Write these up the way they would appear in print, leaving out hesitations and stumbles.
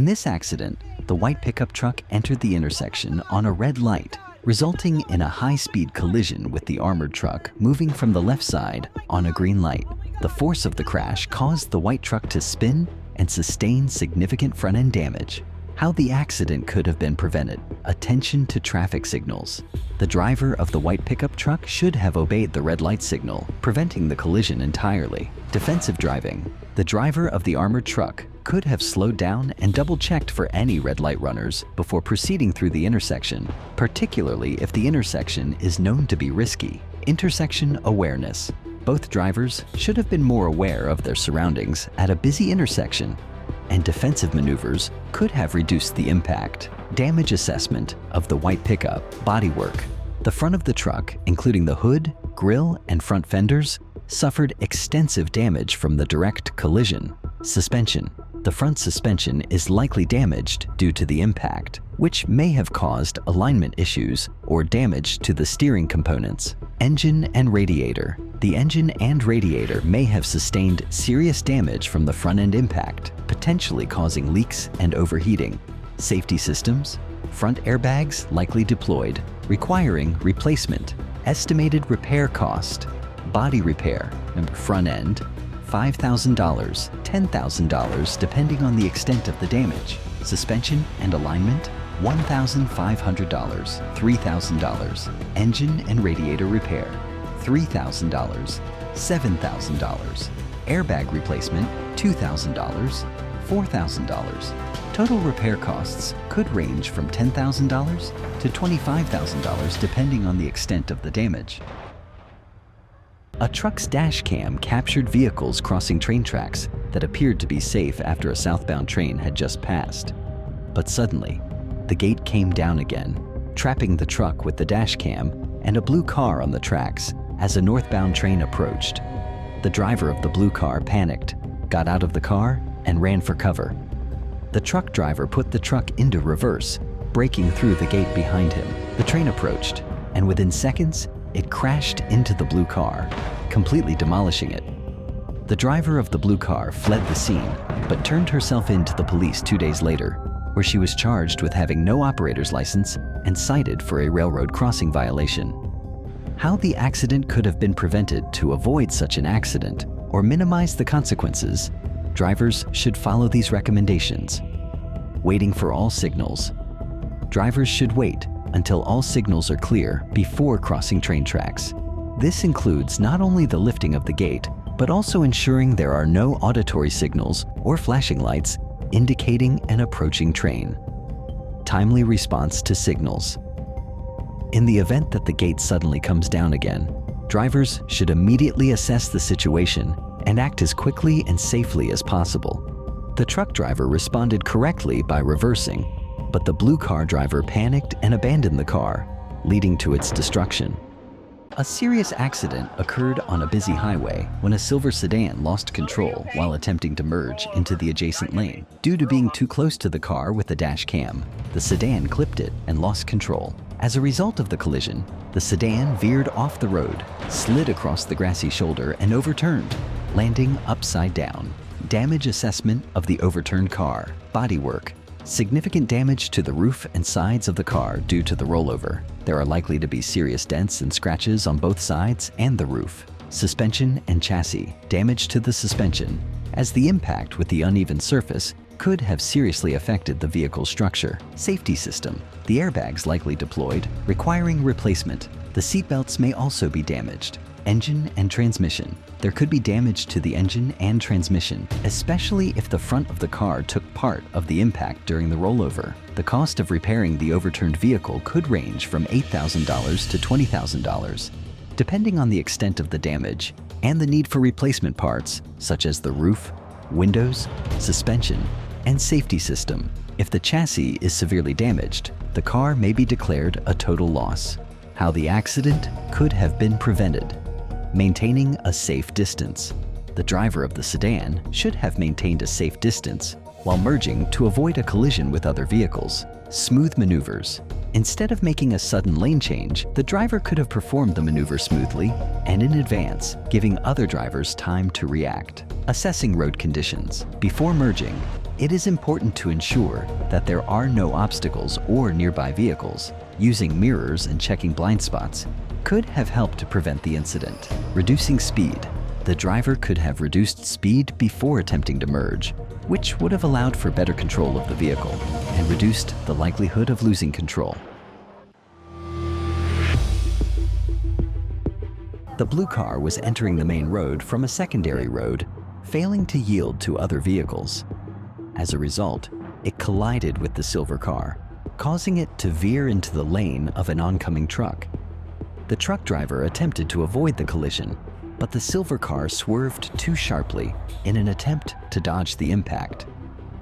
this accident, the white pickup truck entered the intersection on a red light, resulting in a high-speed collision with the armored truck moving from the left side on a green light. The force of the crash caused the white truck to spin and sustain significant front-end damage. How the accident could have been prevented. Attention to traffic signals. The driver of the white pickup truck should have obeyed the red light signal, preventing the collision entirely. Defensive driving. The driver of the armored truck could have slowed down and double-checked for any red light runners before proceeding through the intersection, particularly if the intersection is known to be risky. Intersection awareness. Both drivers should have been more aware of their surroundings at a busy intersection, and defensive maneuvers could have reduced the impact. Damage assessment of the white pickup. Bodywork. The front of the truck, including the hood, grille, and front fenders, suffered extensive damage from the direct collision. Suspension. The front suspension is likely damaged due to the impact, which may have caused alignment issues or damage to the steering components. Engine and radiator. The engine and radiator may have sustained serious damage from the front-end impact, potentially causing leaks and overheating. Safety systems. Front airbags likely deployed, requiring replacement. Estimated repair cost. Body repair. Front end. $5,000, $10,000 depending on the extent of the damage. Suspension and alignment, $1,500, $3,000. Engine and radiator repair, $3,000, $7,000. Airbag replacement, $2,000, $4,000. Total repair costs could range from $10,000 to $25,000 depending on the extent of the damage. A truck's dash cam captured vehicles crossing train tracks that appeared to be safe after a southbound train had just passed. But suddenly, the gate came down again, trapping the truck with the dash cam and a blue car on the tracks as a northbound train approached. The driver of the blue car panicked, got out of the car, and ran for cover. The truck driver put the truck into reverse, breaking through the gate behind him. The train approached, and within seconds, it crashed into the blue car, completely demolishing it. The driver of the blue car fled the scene, but turned herself in to the police 2 days later, where she was charged with having no operator's license and cited for a railroad crossing violation. How the accident could have been prevented to avoid such an accident or minimize the consequences, drivers should follow these recommendations. Waiting for all signals. Drivers should wait until all signals are clear before crossing train tracks. This includes not only the lifting of the gate, but also ensuring there are no auditory signals or flashing lights indicating an approaching train. Timely response to signals. In the event that the gate suddenly comes down again, drivers should immediately assess the situation and act as quickly and safely as possible. The truck driver responded correctly by reversing, but the blue car driver panicked and abandoned the car, leading to its destruction. A serious accident occurred on a busy highway when a silver sedan lost control while attempting to merge into the adjacent lane. Due to being too close to the car with the dash cam, the sedan clipped it and lost control. As a result of the collision, the sedan veered off the road, slid across the grassy shoulder, and overturned, landing upside down. Damage assessment of the overturned car. Bodywork. Significant damage to the roof and sides of the car due to the rollover. There are likely to be serious dents and scratches on both sides and the roof. Suspension and chassis. Damage to the suspension, as the impact with the uneven surface could have seriously affected the vehicle's structure. Safety system. The airbags likely deployed, requiring replacement. The seatbelts may also be damaged. Engine and transmission. There could be damage to the engine and transmission, especially if the front of the car took part of the impact during the rollover. The cost of repairing the overturned vehicle could range from $8,000 to $20,000, depending on the extent of the damage and the need for replacement parts, such as the roof, windows, suspension, and safety system. If the chassis is severely damaged, the car may be declared a total loss. How the accident could have been prevented. Maintaining a safe distance. The driver of the sedan should have maintained a safe distance while merging to avoid a collision with other vehicles. Smooth maneuvers. Instead of making a sudden lane change, the driver could have performed the maneuver smoothly and in advance, giving other drivers time to react. Assessing road conditions. Before merging, It is important to ensure that there are no obstacles or nearby vehicles. Using mirrors and checking blind spots could have helped to prevent the incident. Reducing speed. The driver could have reduced speed before attempting to merge, which would have allowed for better control of the vehicle and reduced the likelihood of losing control. The blue car was entering the main road from a secondary road, failing to yield to other vehicles. As a result, it collided with the silver car, causing it to veer into the lane of an oncoming truck. The truck driver attempted to avoid the collision, but the silver car swerved too sharply in an attempt to dodge the impact.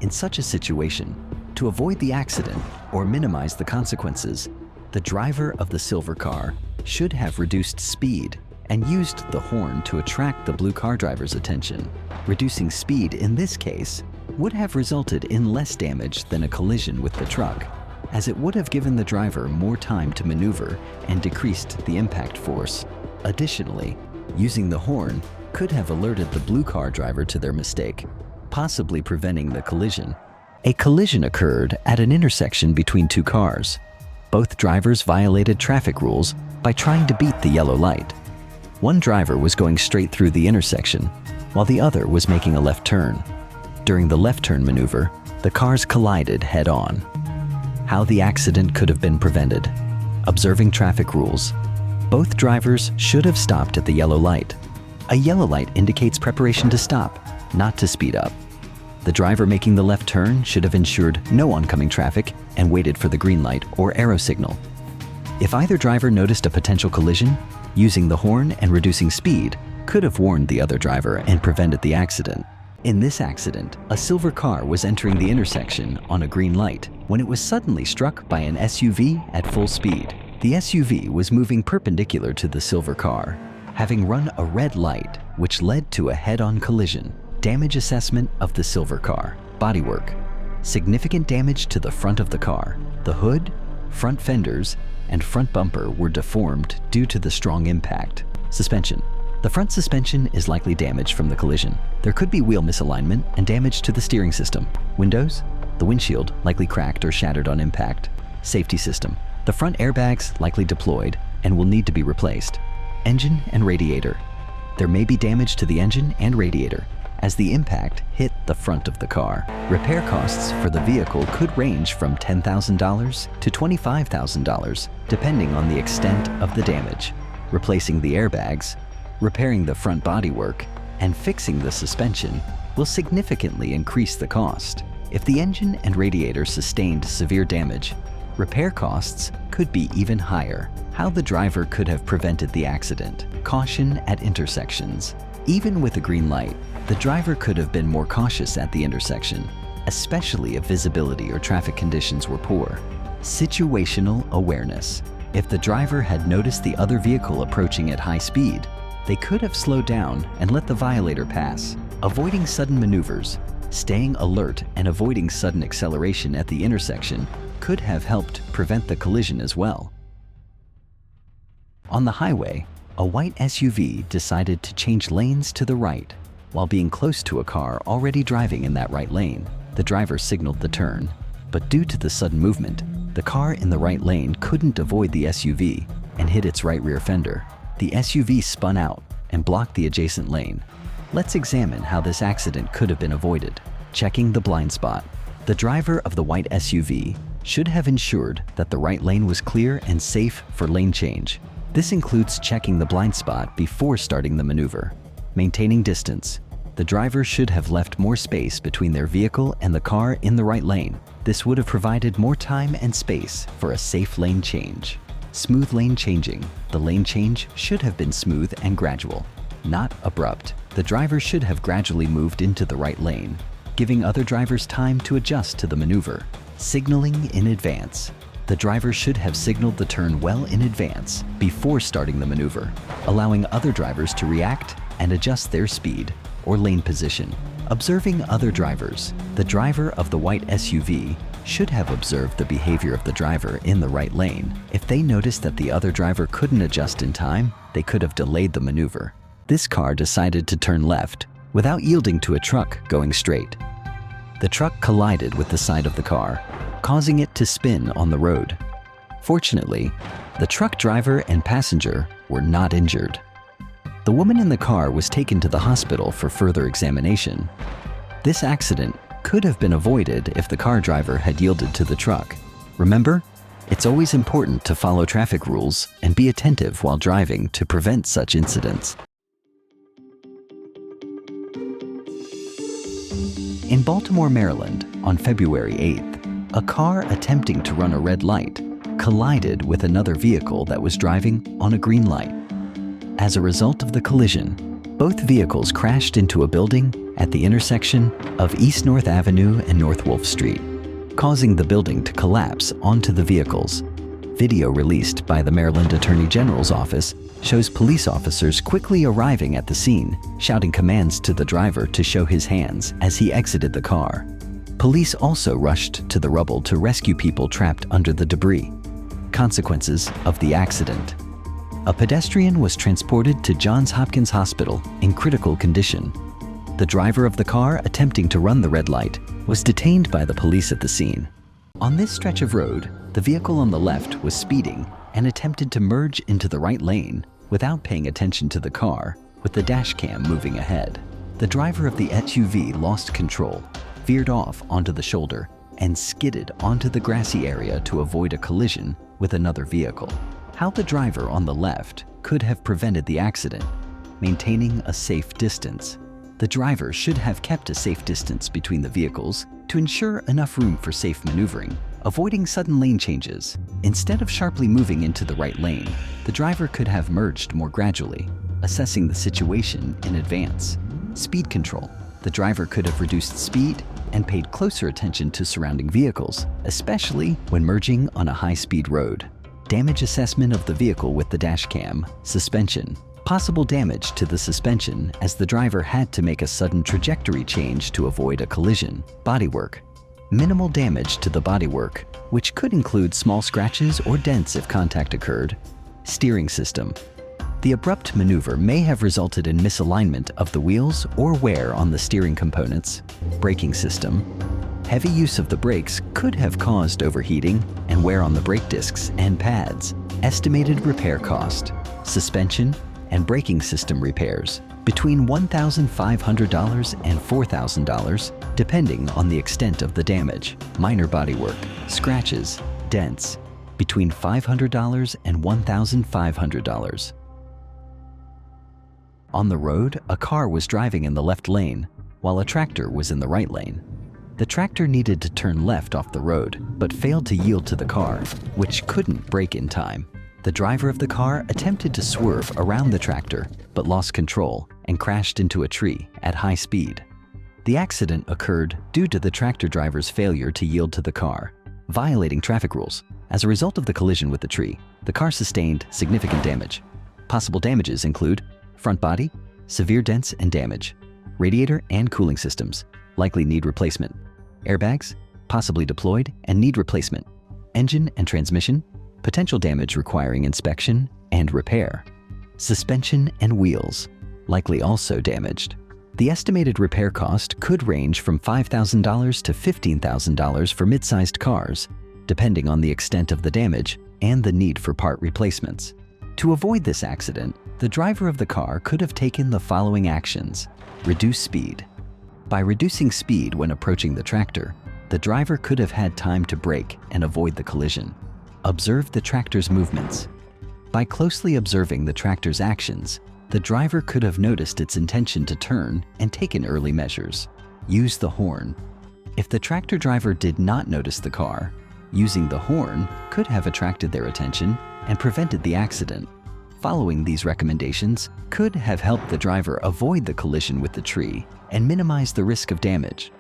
In such a situation, to avoid the accident or minimize the consequences, the driver of the silver car should have reduced speed and used the horn to attract the blue car driver's attention. Reducing speed in this case would have resulted in less damage than a collision with the truck, as it would have given the driver more time to maneuver and decreased the impact force. Additionally, using the horn could have alerted the blue car driver to their mistake, possibly preventing the collision. A collision occurred at an intersection between two cars. Both drivers violated traffic rules by trying to beat the yellow light. One driver was going straight through the intersection, while the other was making a left turn. During the left turn maneuver, the cars collided head-on. How the accident could have been prevented. Observing traffic rules. Both drivers should have stopped at the yellow light. A yellow light indicates preparation to stop, not to speed up. The driver making the left turn should have ensured no oncoming traffic and waited for the green light or arrow signal. If either driver noticed a potential collision, using the horn and reducing speed could have warned the other driver and prevented the accident. In this accident, a silver car was entering the intersection on a green light when it was suddenly struck by an SUV at full speed. The SUV was moving perpendicular to the silver car, having run a red light, which led to a head-on collision. Damage assessment of the silver car. Bodywork. Significant damage to the front of the car. The hood, front fenders, and front bumper were deformed due to the strong impact. Suspension. The front suspension is likely damaged from the collision. There could be wheel misalignment and damage to the steering system. Windows. The windshield likely cracked or shattered on impact. Safety system. The front airbags likely deployed and will need to be replaced. Engine and radiator. There may be damage to the engine and radiator as the impact hit the front of the car. Repair costs for the vehicle could range from $10,000 to $25,000, depending on the extent of the damage. Replacing the airbags, repairing the front bodywork, and fixing the suspension will significantly increase the cost. If the engine and radiator sustained severe damage, repair costs could be even higher. How the driver could have prevented the accident. Caution at intersections. Even with a green light, the driver could have been more cautious at the intersection, especially if visibility or traffic conditions were poor. Situational awareness. If the driver had noticed the other vehicle approaching at high speed, they could have slowed down and let the violator pass. Avoiding sudden maneuvers. Staying alert and avoiding sudden acceleration at the intersection could have helped prevent the collision as well. On the highway, a white SUV decided to change lanes to the right while being close to a car already driving in that right lane. The driver signaled the turn, but due to the sudden movement, the car in the right lane couldn't avoid the SUV and hit its right rear fender. The SUV spun out and blocked the adjacent lane. Let's examine how this accident could have been avoided. Checking the blind spot. The driver of the white SUV should have ensured that the right lane was clear and safe for lane change. This includes checking the blind spot before starting the maneuver. Maintaining distance. The driver should have left more space between their vehicle and the car in the right lane. This would have provided more time and space for a safe lane change. Smooth lane changing. The lane change should have been smooth and gradual, not abrupt. The driver should have gradually moved into the right lane, giving other drivers time to adjust to the maneuver. Signaling in advance. The driver should have signaled the turn well in advance before starting the maneuver, allowing other drivers to react and adjust their speed or lane position. Observing other drivers. The driver of the white SUV should have observed the behavior of the driver in the right lane. If they noticed that the other driver couldn't adjust in time, they could have delayed the maneuver. This car decided to turn left without yielding to a truck going straight. The truck collided with the side of the car, causing it to spin on the road. Fortunately, the truck driver and passenger were not injured. The woman in the car was taken to the hospital for further examination. This accident could have been avoided if the car driver had yielded to the truck. Remember, it's always important to follow traffic rules and be attentive while driving to prevent such incidents. In Baltimore, Maryland, on February 8th, a car attempting to run a red light collided with another vehicle that was driving on a green light. As a result of the collision, both vehicles crashed into a building at the intersection of East North Avenue and North Wolf Street, causing the building to collapse onto the vehicles. Video released by the Maryland Attorney General's office shows police officers quickly arriving at the scene, shouting commands to the driver to show his hands as he exited the car. Police also rushed to the rubble to rescue people trapped under the debris. Consequences of the accident. A pedestrian was transported to Johns Hopkins Hospital in critical condition. The driver of the car attempting to run the red light was detained by the police at the scene. On this stretch of road, the vehicle on the left was speeding and attempted to merge into the right lane without paying attention to the car, with the dash cam moving ahead. The driver of the SUV lost control, veered off onto the shoulder, and skidded onto the grassy area to avoid a collision with another vehicle. How the driver on the left could have prevented the accident. Maintaining a safe distance. The driver should have kept a safe distance between the vehicles to ensure enough room for safe maneuvering, avoiding sudden lane changes. Instead of sharply moving into the right lane, the driver could have merged more gradually, assessing the situation in advance. Speed control. The driver could have reduced speed and paid closer attention to surrounding vehicles, especially when merging on a high-speed road. Damage assessment of the vehicle with the dash cam. Suspension. Possible damage to the suspension as the driver had to make a sudden trajectory change to avoid a collision. Bodywork. Minimal damage to the bodywork, which could include small scratches or dents if contact occurred. Steering system. The abrupt maneuver may have resulted in misalignment of the wheels or wear on the steering components. Braking system. Heavy use of the brakes could have caused overheating and wear on the brake discs and pads. Estimated repair cost. Suspension and braking system repairs between $1,500 and $4,000, depending on the extent of the damage. Minor bodywork, scratches, dents, between $500 and $1,500. On the road, a car was driving in the left lane, while a tractor was in the right lane. The tractor needed to turn left off the road, but failed to yield to the car, which couldn't brake in time. The driver of the car attempted to swerve around the tractor, but lost control and crashed into a tree at high speed. The accident occurred due to the tractor driver's failure to yield to the car, violating traffic rules. As a result of the collision with the tree, the car sustained significant damage. Possible damages include front body, severe dents and damage, radiator and cooling systems, likely need replacement, airbags, possibly deployed and need replacement, engine and transmission, potential damage requiring inspection and repair, suspension and wheels, likely also damaged. The estimated repair cost could range from $5,000 to $15,000 for mid-sized cars, depending on the extent of the damage and the need for part replacements. To avoid this accident, the driver of the car could have taken the following actions. Reduce speed. By reducing speed when approaching the tractor, the driver could have had time to brake and avoid the collision. Observe the tractor's movements. By closely observing the tractor's actions, the driver could have noticed its intention to turn and taken early measures. Use the horn. If the tractor driver did not notice the car, using the horn could have attracted their attention and prevented the accident. Following these recommendations could have helped the driver avoid the collision with the tree and minimize the risk of damage.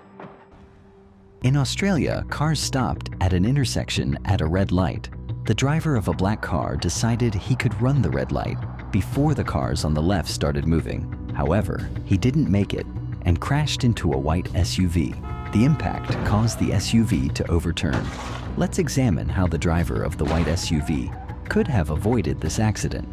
In Australia, cars stopped at an intersection at a red light. The driver of a black car decided he could run the red light before the cars on the left started moving. However, he didn't make it and crashed into a white SUV. The impact caused the SUV to overturn. Let's examine how the driver of the white SUV could have avoided this accident.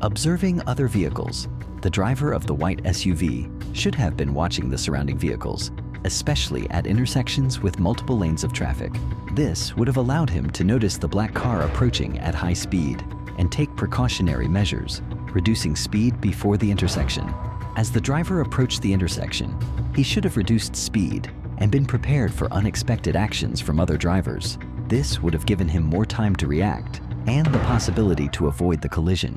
Observing other vehicles. The driver of the white SUV should have been watching the surrounding vehicles especially at intersections with multiple lanes of traffic. This would have allowed him to notice the black car approaching at high speed and take precautionary measures, reducing speed before the intersection. As the driver approached the intersection, he should have reduced speed and been prepared for unexpected actions from other drivers. This would have given him more time to react and the possibility to avoid the collision.